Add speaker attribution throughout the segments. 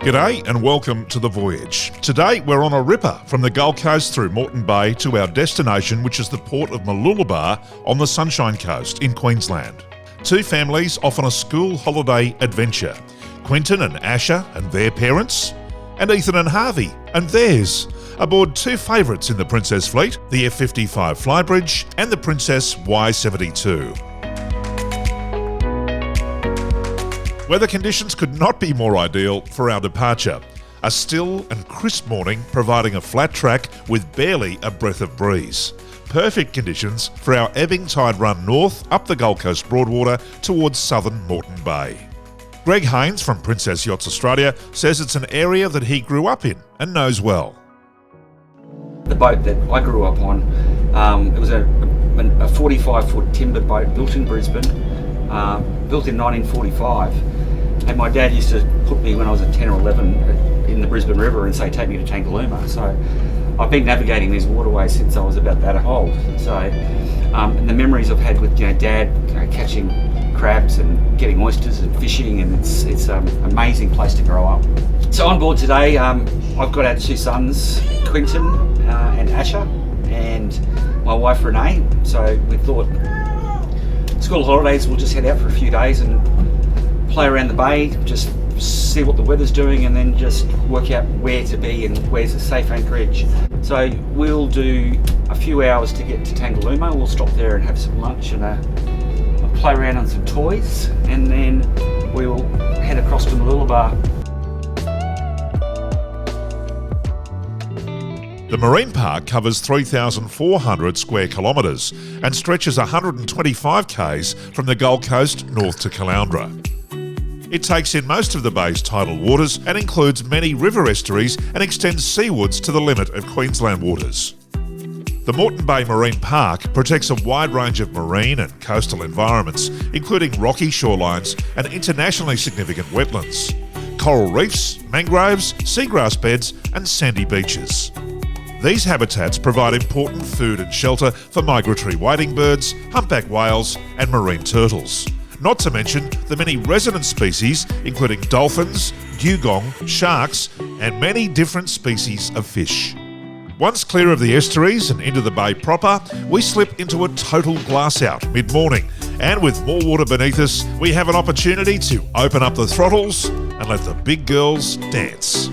Speaker 1: G'day and welcome to The Voyage. Today we're on a ripper from the Gold Coast through Moreton Bay to our destination, which is the port of Mooloolaba on the Sunshine Coast in Queensland. Two families off on a school holiday adventure. Quentin and Asher and their parents, and Ethan and Harvey and theirs, aboard two favourites in the Princess fleet, the Ep26 Flybridge and the Princess Y72. Weather conditions could not be more ideal for our departure. A still and crisp morning providing a flat track with barely a breath of breeze. Perfect conditions for our ebbing tide run north up the Gold Coast Broadwater towards southern Moreton Bay. Greg Haines from Princess Yachts Australia says it's an area that he grew up in and knows well.
Speaker 2: The boat that I grew up on, it was a 45-foot timber boat built in Brisbane, built in 1945. And my dad used to put me when I was at 10 or 11 in the Brisbane River and say, take me to Tangaluma. So I've been navigating these waterways since I was about that old. So and the memories I've had with Dad catching crabs and getting oysters and fishing, and it's an amazing place to grow up. So on board today, I've got our two sons, Quentin and Asher, and my wife Renee. So we thought school holidays, we'll just head out for a few days and play around the bay, just see what the weather's doing, and then just work out where to be and where's a safe anchorage. So we'll do a few hours to get to Tangaluma. We'll stop there and have some lunch and play around on some toys, and then we'll head across to Mooloolaba.
Speaker 1: The marine park covers 3,400 square kilometres and stretches 125 k's from the Gold Coast north to Caloundra. It takes in most of the bay's tidal waters and includes many river estuaries and extends seawards to the limit of Queensland waters. The Moreton Bay Marine Park protects a wide range of marine and coastal environments, including rocky shorelines and internationally significant wetlands, coral reefs, mangroves, seagrass beds and sandy beaches. These habitats provide important food and shelter for migratory wading birds, humpback whales and marine turtles. Not to mention the many resident species, including dolphins, dugong, sharks, and many different species of fish. Once clear of the estuaries and into the bay proper, we slip into a total glass out mid-morning, and with more water beneath us, we have an opportunity to open up the throttles and let the big girls dance.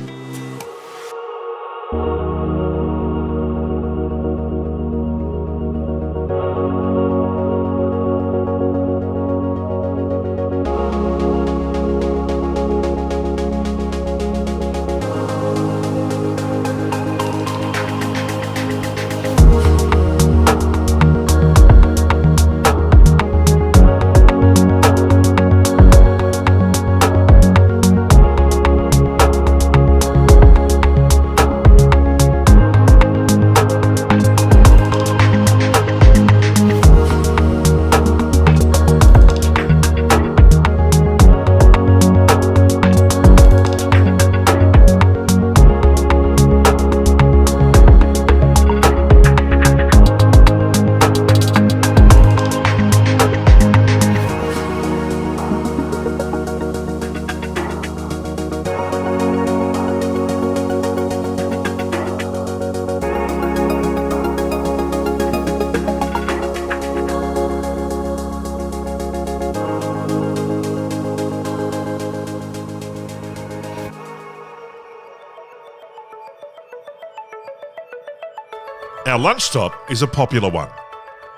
Speaker 1: Our lunch stop is a popular one.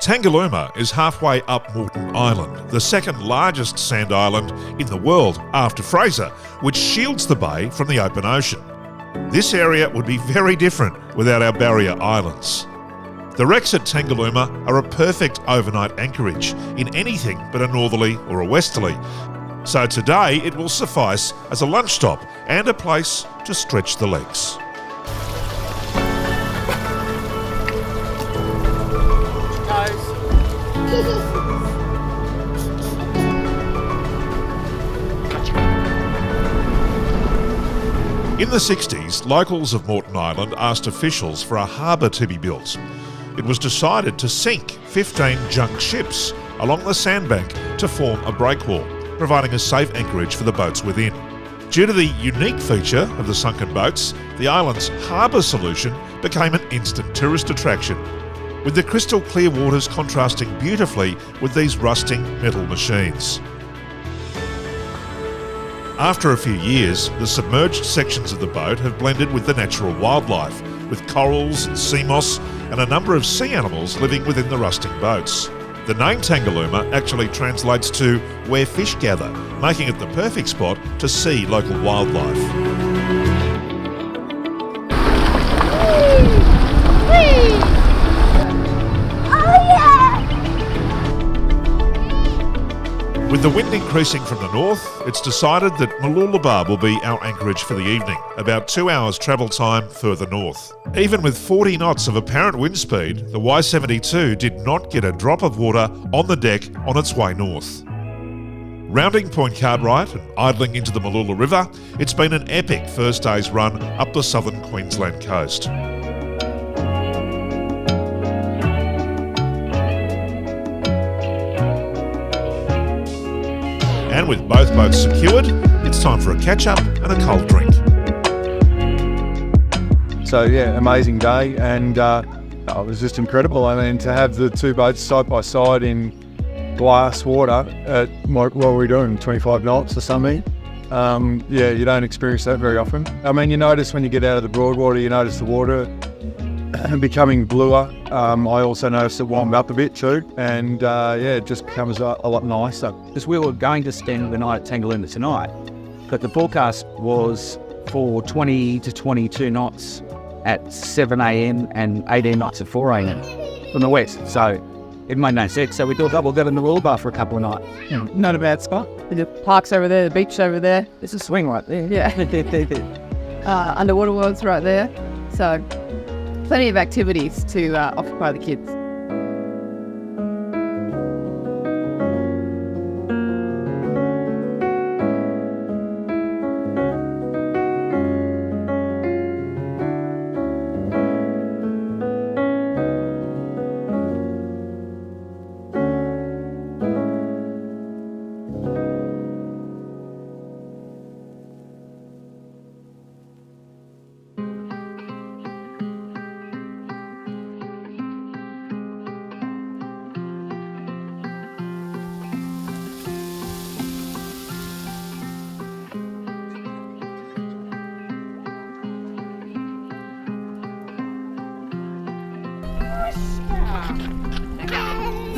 Speaker 1: Tangaluma is halfway up Morton Island, the second largest sand island in the world after Fraser, which shields the bay from the open ocean. This area would be very different without our barrier islands. The wrecks at Tangaluma are a perfect overnight anchorage in anything but a northerly or a westerly. So today it will suffice as a lunch stop and a place to stretch the legs. In the 60s, locals of Morton Island asked officials for a harbour to be built. It was decided to sink 15 junk ships along the sandbank to form a breakwall, providing a safe anchorage for the boats within. Due to the unique feature of the sunken boats, the island's harbour solution became an instant tourist attraction, with the crystal clear waters contrasting beautifully with these rusting metal machines. After a few years, the submerged sections of the boat have blended with the natural wildlife, with corals and sea moss and a number of sea animals living within the rusting boats. The name Tangaluma actually translates to where fish gather, making it the perfect spot to see local wildlife. With the wind increasing from the north, it's decided that Mooloolaba will be our anchorage for the evening, about 2 hours travel time further north. Even with 40 knots of apparent wind speed, the Y72 did not get a drop of water on the deck on its way north. Rounding Point Cartwright and idling into the Mooloola River, it's been an epic first day's run up the southern Queensland coast. And with both boats secured, it's time for a catch-up and a cold drink.
Speaker 3: So yeah, amazing day, and it was just incredible. I mean, to have the two boats side by side in glass water at what were we doing, 25 knots or something? Yeah, you don't experience that very often. I mean, you notice when you get out of the broadwater, you notice the water becoming bluer. I also noticed it warmed up a bit too, and yeah, it just becomes a lot nicer.
Speaker 4: Because we were going to spend the night at Tangaluma tonight, but the forecast was for 20 to 22 knots at 7 a.m. and 18 knots at 4 a.m. from the west. So it made no sense. So we thought, we'll go to Mooloolaba for a couple of nights. Not a bad spot.
Speaker 5: The park's over there, the beach over there.
Speaker 4: There's a swing right there.
Speaker 5: Yeah. Underwater world's right there. So plenty of activities to occupy the kids.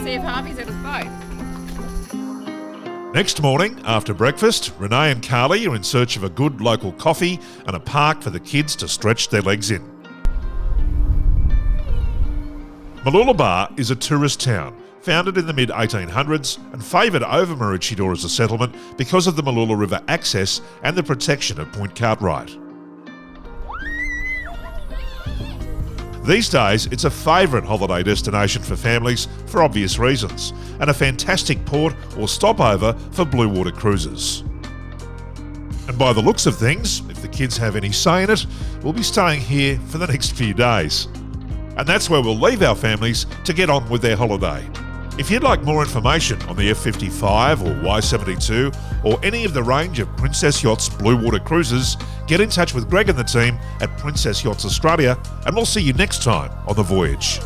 Speaker 5: See if Harvey's at his boat.
Speaker 1: Next morning, after breakfast, Renee and Carly are in search of a good local coffee and a park for the kids to stretch their legs in. Mooloolaba is a tourist town, founded in the mid-1800s and favoured over Maroochydore as a settlement because of the Mooloola River access and the protection of Point Cartwright. These days, it's a favourite holiday destination for families for obvious reasons, and a fantastic port or stopover for blue water cruises. And by the looks of things, if the kids have any say in it, we'll be staying here for the next few days. And that's where we'll leave our families to get on with their holiday. If you'd like more information on the F55 or Y72 or any of the range of Princess Yachts blue water cruises, get in touch with Greg and the team at Princess Yachts Australia, and we'll see you next time on The Voyage.